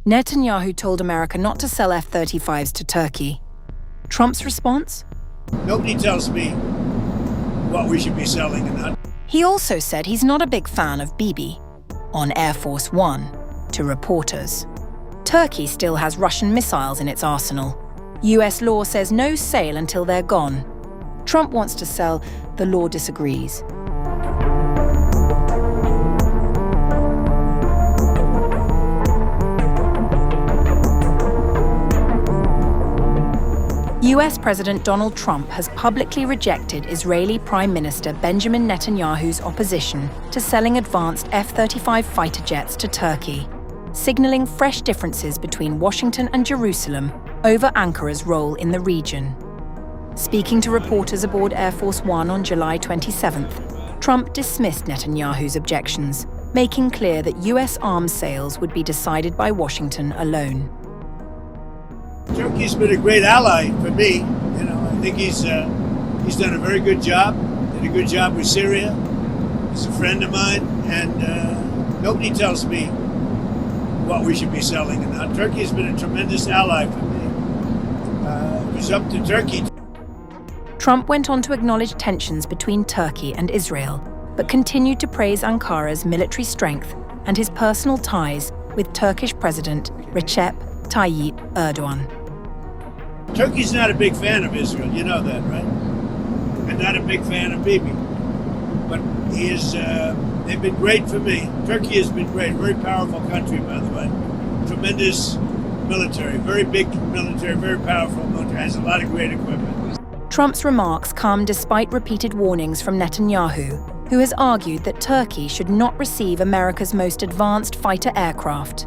Netanyahu told America not to sell F-35s to Turkey. Trump's response? Nobody tells me what we should be selling and not. He also said he's not a big fan of Bibi on Air Force One to reporters. Turkey still has Russian missiles in its arsenal. US law says no sale until they're gone. Trump wants to sell, the law disagrees. US President Donald Trump has publicly rejected Israeli Prime Minister Benjamin Netanyahu's opposition to selling advanced F-35 fighter jets to Turkey, signaling fresh differences between Washington and Jerusalem over Ankara's role in the region. Speaking to reporters aboard Air Force One on July 27th, Trump dismissed Netanyahu's objections, making clear that US arms sales would be decided by Washington alone. Turkey's been a great ally for me. I think he's done a very good job. Did a good job with Syria. He's a friend of mine, and nobody tells me what we should be selling and not. Turkey has been a tremendous ally for me. It was up to Turkey. Trump went on to acknowledge tensions between Turkey and Israel, but continued to praise Ankara's military strength and his personal ties with Turkish President Recep Tayyip Erdogan. Turkey's not a big fan of Israel, you know that, right? And not a big fan of Bibi. But they've been great for me. Turkey has been great, a very powerful country, by the way. Tremendous military, very big military, very powerful military, has a lot of great equipment. Trump's remarks come despite repeated warnings from Netanyahu, who has argued that Turkey should not receive America's most advanced fighter aircraft.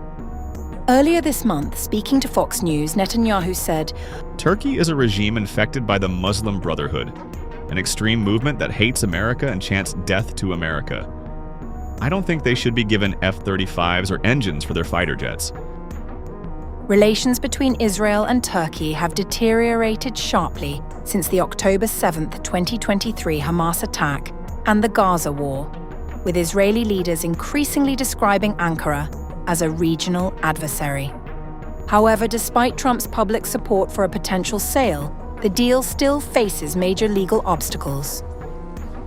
Earlier this month, speaking to Fox News, Netanyahu said, Turkey is a regime infected by the Muslim Brotherhood, an extreme movement that hates America and chants death to America. I don't think they should be given F-35s or engines for their fighter jets. Relations between Israel and Turkey have deteriorated sharply since the October 7, 2023 Hamas attack and the Gaza war, with Israeli leaders increasingly describing Ankara as a regional adversary. However, despite Trump's public support for a potential sale, the deal still faces major legal obstacles.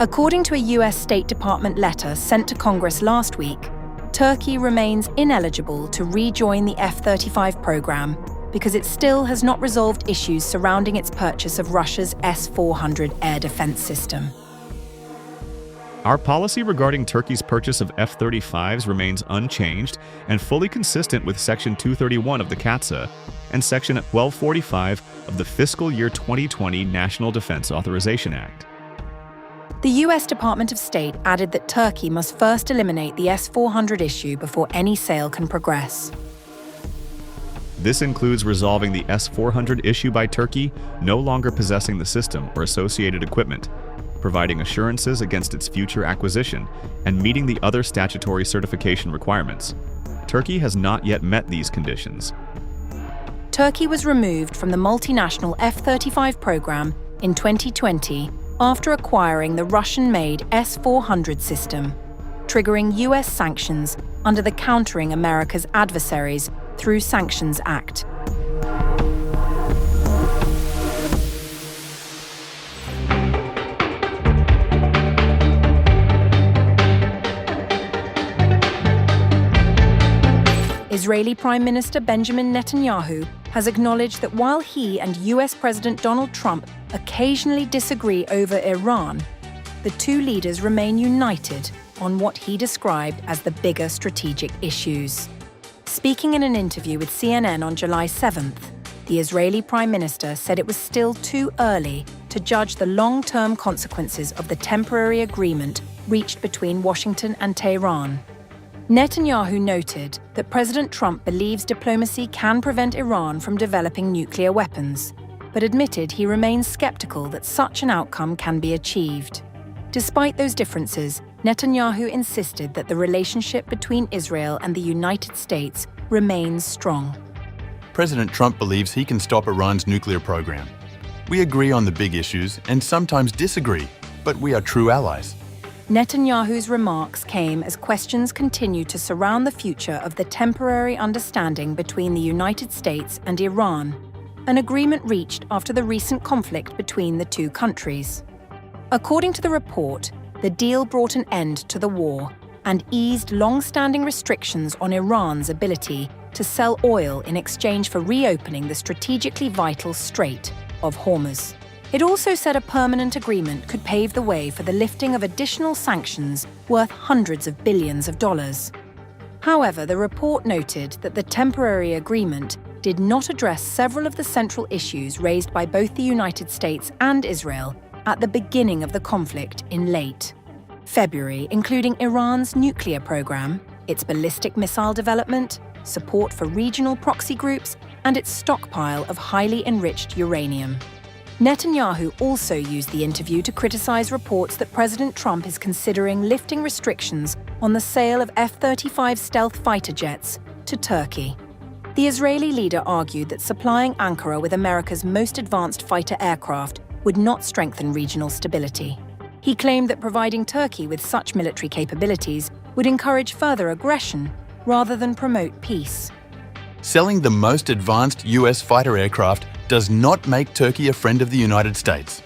According to a US State Department letter sent to Congress last week, Turkey remains ineligible to rejoin the F-35 program because it still has not resolved issues surrounding its purchase of Russia's S-400 air defense system. Our policy regarding Turkey's purchase of F-35s remains unchanged and fully consistent with Section 231 of the CATSA and Section 1245 of the Fiscal Year 2020 National Defense Authorization Act. The US Department of State added that Turkey must first eliminate the S-400 issue before any sale can progress. This includes resolving the S-400 issue by Turkey no longer possessing the system or associated equipment, providing assurances against its future acquisition, and meeting the other statutory certification requirements. Turkey has not yet met these conditions. Turkey was removed from the multinational F-35 program in 2020 after acquiring the Russian-made S-400 system, triggering US sanctions under the Countering America's Adversaries Through Sanctions Act. Israeli Prime Minister Benjamin Netanyahu has acknowledged that while he and US President Donald Trump occasionally disagree over Iran, the two leaders remain united on what he described as the bigger strategic issues. Speaking in an interview with CNN on July 7th, the Israeli Prime Minister said it was still too early to judge the long-term consequences of the temporary agreement reached between Washington and Tehran. Netanyahu noted that President Trump believes diplomacy can prevent Iran from developing nuclear weapons, but admitted he remains skeptical that such an outcome can be achieved. Despite those differences, Netanyahu insisted that the relationship between Israel and the United States remains strong. President Trump believes he can stop Iran's nuclear program. We agree on the big issues and sometimes disagree, but we are true allies. Netanyahu's remarks came as questions continue to surround the future of the temporary understanding between the United States and Iran, an agreement reached after the recent conflict between the two countries. According to the report, the deal brought an end to the war and eased long-standing restrictions on Iran's ability to sell oil in exchange for reopening the strategically vital Strait of Hormuz. It also said a permanent agreement could pave the way for the lifting of additional sanctions worth hundreds of billions of dollars. However, the report noted that the temporary agreement did not address several of the central issues raised by both the United States and Israel at the beginning of the conflict in late February, including Iran's nuclear program, its ballistic missile development, support for regional proxy groups, and its stockpile of highly enriched uranium. Netanyahu also used the interview to criticize reports that President Trump is considering lifting restrictions on the sale of F-35 stealth fighter jets to Turkey. The Israeli leader argued that supplying Ankara with America's most advanced fighter aircraft would not strengthen regional stability. He claimed that providing Turkey with such military capabilities would encourage further aggression rather than promote peace. Selling the most advanced US fighter aircraft does not make Turkey a friend of the United States.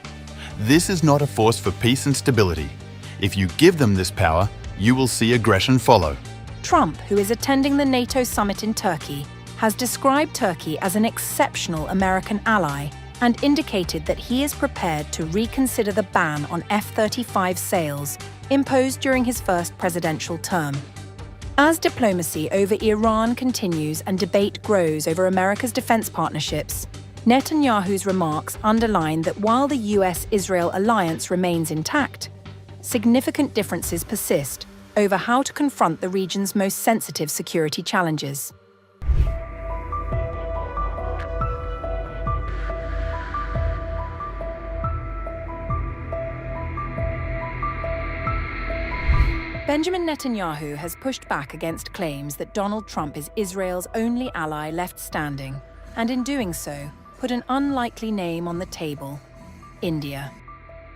This is not a force for peace and stability. If you give them this power, you will see aggression follow. Trump, who is attending the NATO summit in Turkey, has described Turkey as an exceptional American ally and indicated that he is prepared to reconsider the ban on F-35 sales imposed during his first presidential term. As diplomacy over Iran continues and debate grows over America's defense partnerships, Netanyahu's remarks underline that while the US-Israel alliance remains intact, significant differences persist over how to confront the region's most sensitive security challenges. Benjamin Netanyahu has pushed back against claims that Donald Trump is Israel's only ally left standing, and in doing so, put an unlikely name on the table: India.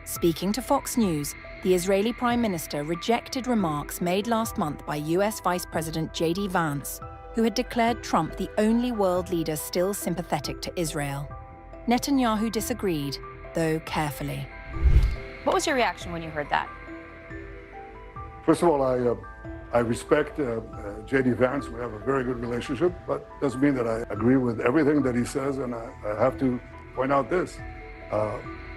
Speaking to Fox News, the Israeli Prime Minister rejected remarks made last month by US Vice President J.D. Vance, who had declared Trump the only world leader still sympathetic to Israel. Netanyahu disagreed, though carefully. What was your reaction when you heard that? First of all, I respect J.D. Vance. We have a very good relationship, but doesn't mean that I agree with everything that he says. And I have to point out this.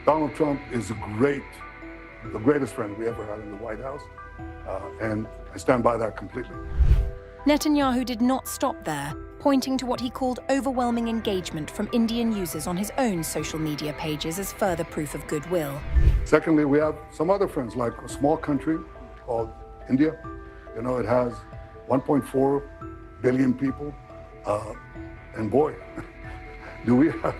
Donald Trump is the greatest friend we ever had in the White House. And I stand by that completely. Netanyahu did not stop there, pointing to what he called overwhelming engagement from Indian users on his own social media pages as further proof of goodwill. Secondly, we have some other friends, like a small country called India. You know, it has 1.4 billion people. And boy, do we have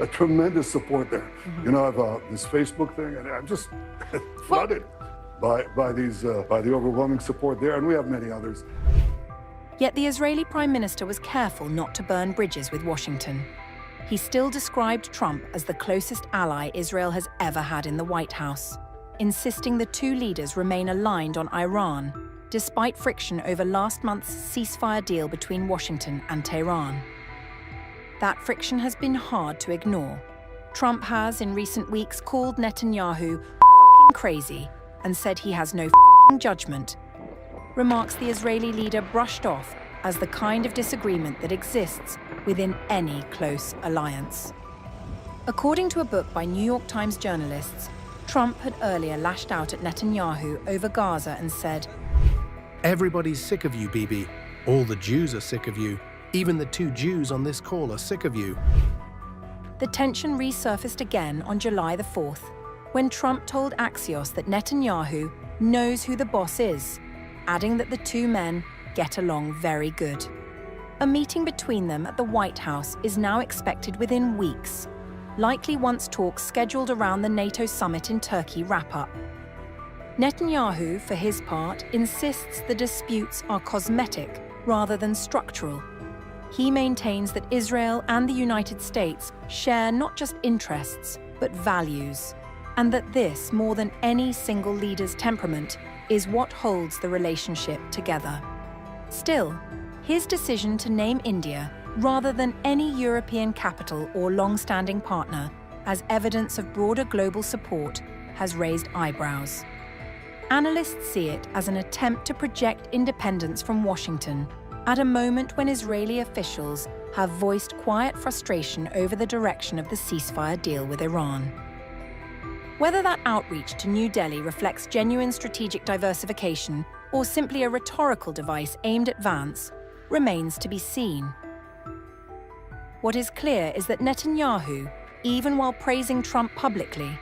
a tremendous support there. You know, I have this Facebook thing, and I'm just flooded by the overwhelming support there, and we have many others. Yet the Israeli Prime Minister was careful not to burn bridges with Washington. He still described Trump as the closest ally Israel has ever had in the White House, insisting the two leaders remain aligned on Iran, despite friction over last month's ceasefire deal between Washington and Tehran. That friction has been hard to ignore. Trump has, in recent weeks, called Netanyahu "f***ing crazy" and said he has no f***ing judgment, remarks the Israeli leader brushed off as the kind of disagreement that exists within any close alliance. According to a book by New York Times journalists, Trump had earlier lashed out at Netanyahu over Gaza and said, "Everybody's sick of you, Bibi. All the Jews are sick of you. Even the two Jews on this call are sick of you." The tension resurfaced again on July the 4th, when Trump told Axios that Netanyahu knows who the boss is, adding that the two men get along very good. A meeting between them at the White House is now expected within weeks, likely once talks scheduled around the NATO summit in Turkey wrap up. Netanyahu, for his part, insists the disputes are cosmetic rather than structural. He maintains that Israel and the United States share not just interests, but values. and that this, more than any single leader's temperament, is what holds the relationship together. Still, his decision to name India, rather than any European capital or long-standing partner, as evidence of broader global support, has raised eyebrows. Analysts see it as an attempt to project independence from Washington at a moment when Israeli officials have voiced quiet frustration over the direction of the ceasefire deal with Iran. Whether that outreach to New Delhi reflects genuine strategic diversification or simply a rhetorical device aimed at Vance remains to be seen. What is clear is that Netanyahu, even while praising Trump publicly,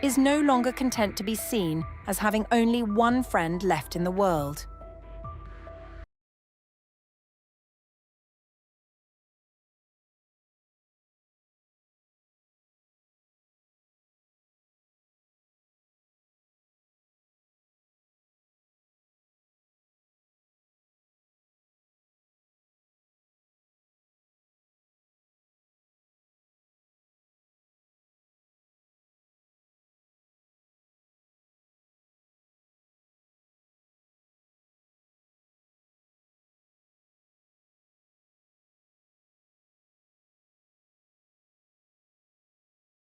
is no longer content to be seen as having only one friend left in the world.